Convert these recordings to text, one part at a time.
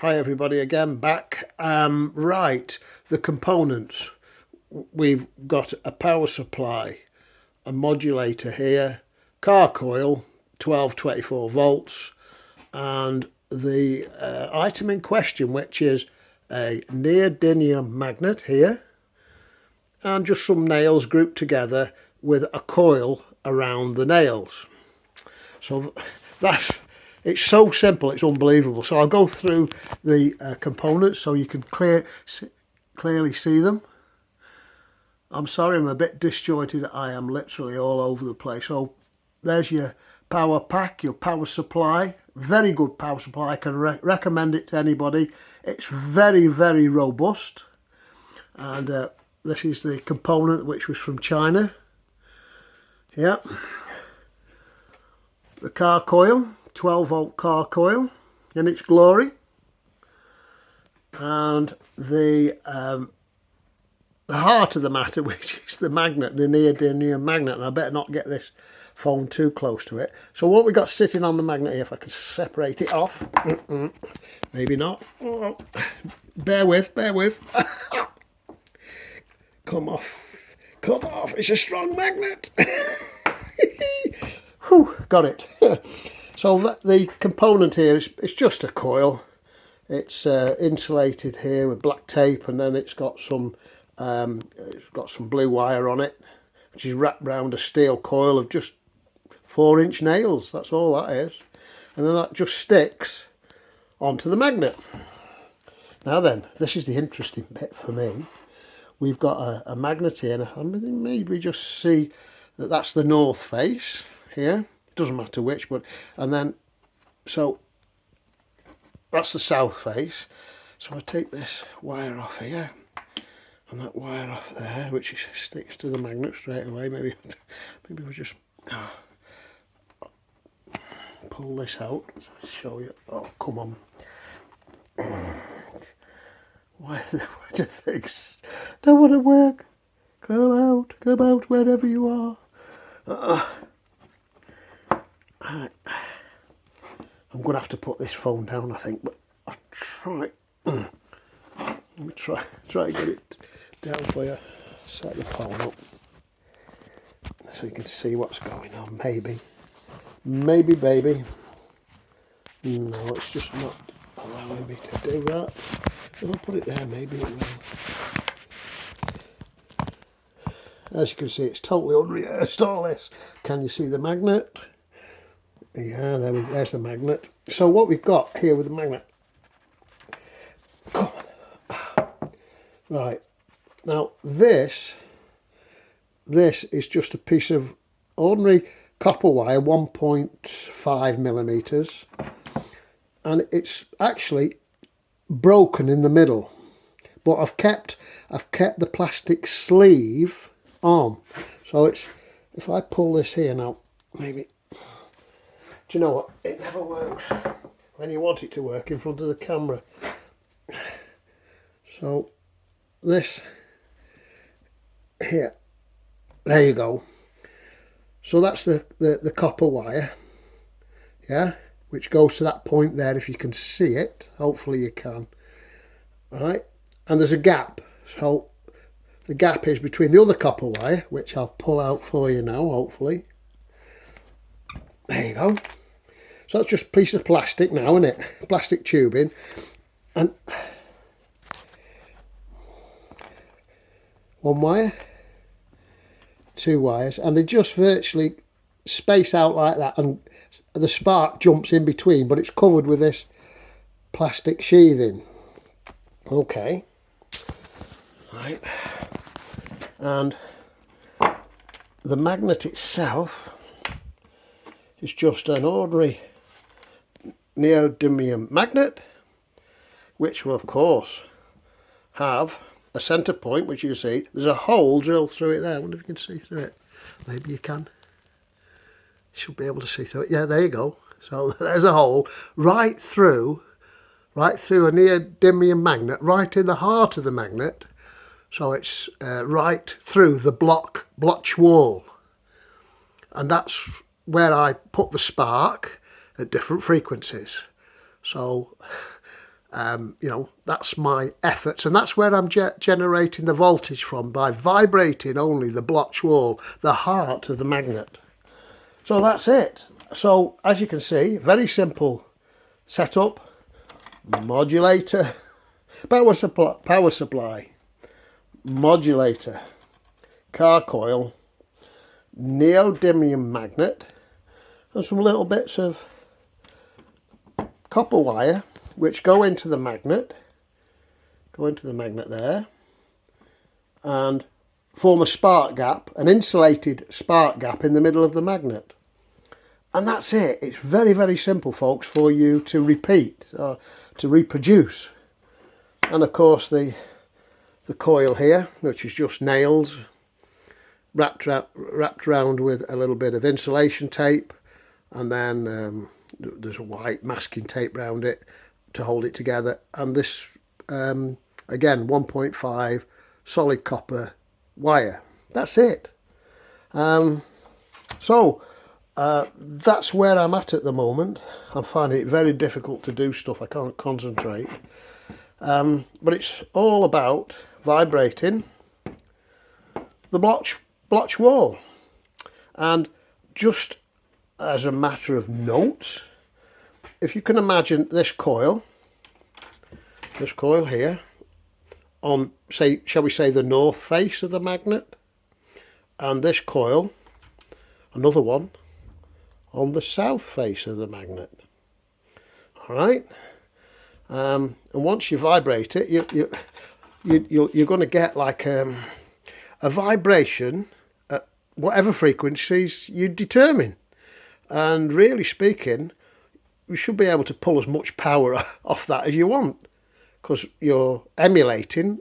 Hi everybody, again back. Right, the components. We've got a power supply, a modulator here, car coil, 1224 volts, and the item in question, which is a neodymium magnet here, and just some nails grouped together with a coil around the nails. So it's so simple, it's unbelievable. So I'll go through the components so you can clearly see them. I'm sorry I'm a bit disjointed, I am literally all over the place. So there's your power pack, your power supply. Very good power supply, I can recommend it to anybody. It's very, very robust. And this is the component which was from China. Yeah. The car coil, 12 volt car coil in its glory, and the heart of the matter, which is the magnet, the neodymium magnet, and I better not get this phone too close to it. So what we got sitting on the magnet here, if I can separate it off, maybe not, oh, bear with, come off, it's a strong magnet. Whew, got it. So the component here it's just a coil. It's insulated here with black tape, and then it's got some blue wire on it, which is wrapped around a steel coil of just 4-inch nails. That's all that is, and then that just sticks onto the magnet. Now then, this is the interesting bit for me. We've got a magnet here, and maybe just see that that's the north face here. Doesn't matter which, but and then so that's the south face. So I take this wire off here and that wire off there, which sticks to the magnet straight away. Maybe we just pull this out. Show you. Oh, come on. Why do things don't want to work? Come out wherever you are. I'm going to have to put this phone down, I think, but I'll try. Let me try to get it down for you. Set the phone up so you can see what's going on. Maybe, baby. No, it's just not allowing me to do that. If I put it there, maybe it will. As you can see, it's totally unrehearsed, all this. Can you see the magnet? Yeah, there's the magnet. So what we've got here with the magnet, come on. Right, now this is just a piece of ordinary copper wire, 1.5 millimeters, and it's actually broken in the middle, but I've kept the plastic sleeve on. So it's, if I pull this here now, maybe. Do you know what? It never works when you want it to work in front of the camera. So this here, there you go. So that's the copper wire, yeah, which goes to that point there. If you can see it, hopefully you can. All right, and there's a gap. So the gap is between the other copper wire, which I'll pull out for you now, hopefully. There you go. So that's just a piece of plastic now, isn't it? Plastic tubing. And one wire, 2 wires, and they just virtually space out like that, and the spark jumps in between, but it's covered with this plastic sheathing. Okay. Right. And the magnet itself is just an ordinary neodymium magnet, which will of course have a centre point, which you see there's a hole drilled through it there. I wonder if you can see through it. Maybe you can. You should be able to see through it. Yeah, there you go. So there's a hole right through a neodymium magnet, right in the heart of the magnet. So it's right through the Bloch Wall, and that's where I put the spark at different frequencies. So You know, that's my efforts, and that's where I'm generating the voltage from, by vibrating only the Bloch Wall, the heart of the magnet. So that's it. So as you can see, very simple setup. Modulator, power supply, modulator, car coil, neodymium magnet, and some little bits of copper wire which go into the magnet, there, and form a spark gap, an insulated spark gap in the middle of the magnet. And that's it. It's very, very simple, folks, for you to repeat, to reproduce. And of course the coil here, which is just nails wrapped around with a little bit of insulation tape, and then there's a white masking tape around it to hold it together. And this, again, 1.5 solid copper wire. That's it. That's where I'm at the moment. I'm finding it very difficult to do stuff. I can't concentrate. But it's all about vibrating the Bloch Wall. And just as a matter of notes, if you can imagine this coil here, on, say, shall we say, the north face of the magnet, and this coil, another one, on the south face of the magnet. All right, and once you vibrate it, you're going to get like a vibration at whatever frequencies you determine. And really speaking, you should be able to pull as much power off that as you want, because you're emulating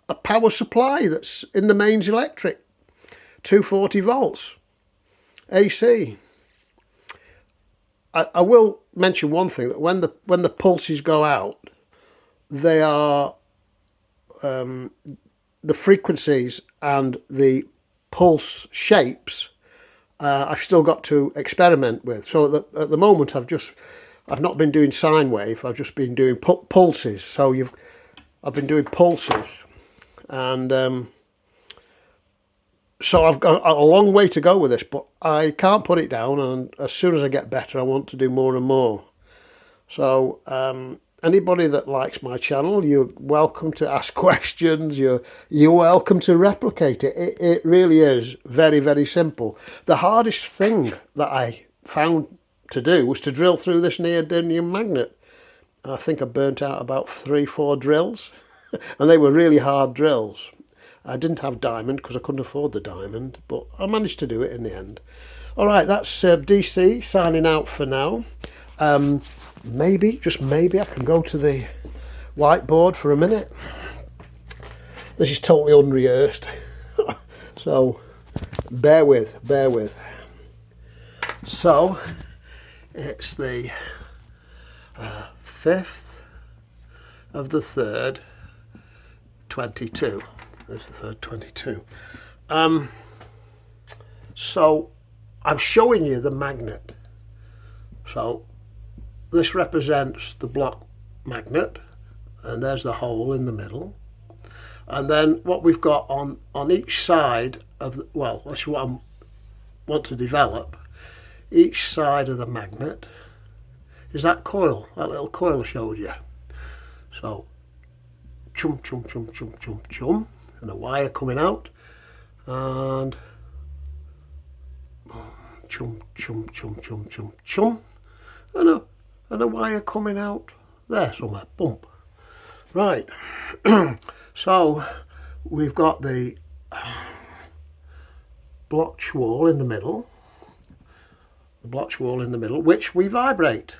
a power supply that's in the mains electric, 240 volts AC. I will mention one thing, that when the pulses go out, they are the frequencies and the pulse shapes I've still got to experiment with. So at the moment I've not been doing sine wave, I've just been doing pulses. So I've been doing pulses, and so I've got a long way to go with this, but I can't put it down, and as soon as I get better I want to do more and more. So anybody that likes my channel, you're welcome to ask questions, you're welcome to replicate it. It really is very, very simple. The hardest thing that I found to do was to drill through this neodymium magnet. I think I burnt out about 3-4 drills and they were really hard drills. I didn't have diamond because I couldn't afford the diamond, but I managed to do it in the end. All right, that's DC signing out for now. Maybe, just maybe, I can go to the whiteboard for a minute. This is totally unrehearsed, so bear with. So it's the 5th of the 3rd, 22. This is the 3rd, 22. So I'm showing you the magnet. So this represents the Bloch magnet, and there's the hole in the middle. And then what we've got on each side of the, well, that's what I want to develop. Each side of the magnet is that coil, that little coil I showed you. So chum, chum, chum, chum, chum, chum, and a wire coming out, and chum, chum, chum, chum, chum, chum, and a wire coming out there somewhere, bump. Right, so we've got the Bloch Wall in the middle, which we vibrate.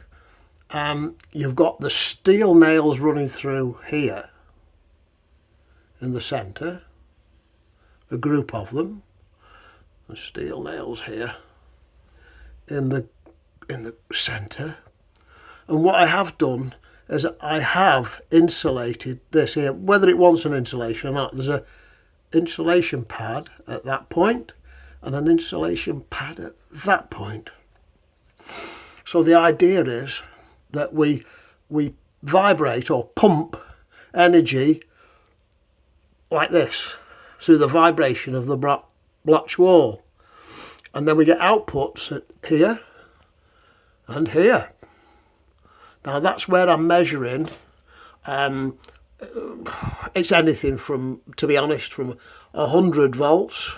You've got the steel nails running through here in the centre, a group of them, the steel nails here in the centre. And what I have done is I have insulated this here, whether it wants an insulation or not. There's an insulation pad at that point and an insulation pad at that point. So the idea is that we vibrate or pump energy like this through the vibration of the Bloch Wall. And then we get outputs at here and here. Now that's where I'm measuring. It's anything from, to be honest, from 100 volts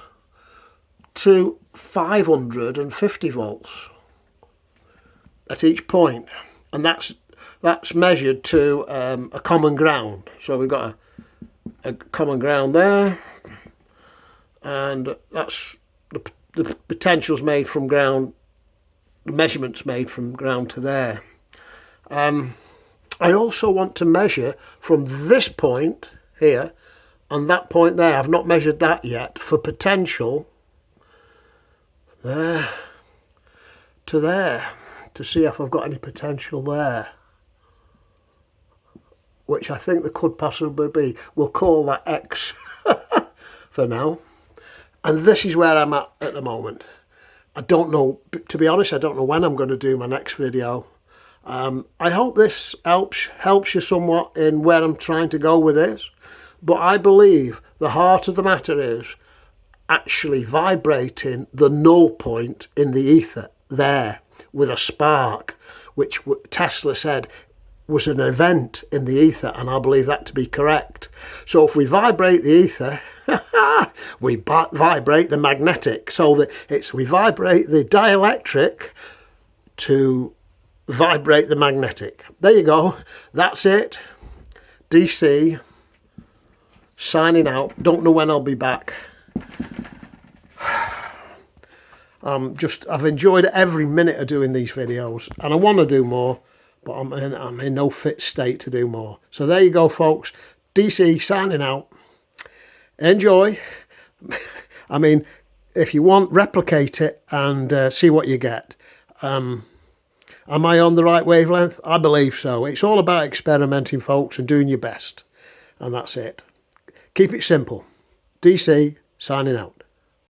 to 550 volts at each point, and that's measured to a common ground. So we've got a common ground there, and that's the potentials made from ground, the measurements made from ground to there. I also want to measure from this point here and that point there. I've not measured that yet for potential there to there, to see if I've got any potential there, which I think there could possibly be. We'll call that X for now. And this is where I'm at the moment. I don't know, to be honest, I don't know when I'm going to do my next video. I hope this helps you somewhat in where I'm trying to go with this. But I believe the heart of the matter is actually vibrating the null point in the ether there with a spark, which Tesla said was an event in the ether, and I believe that to be correct. So if we vibrate the ether, we vibrate the magnetic. So that we vibrate the dielectric to vibrate the magnetic. There you go. That's it. DC signing out. Don't know when I'll be back. I've enjoyed every minute of doing these videos, and I want to do more, but I'm in no fit state to do more. So there you go, folks. DC signing out. Enjoy. I mean, if you want, replicate it and see what you get. Am I on the right wavelength? I believe so. It's all about experimenting, folks, and doing your best. And that's it. Keep it simple. DC signing out.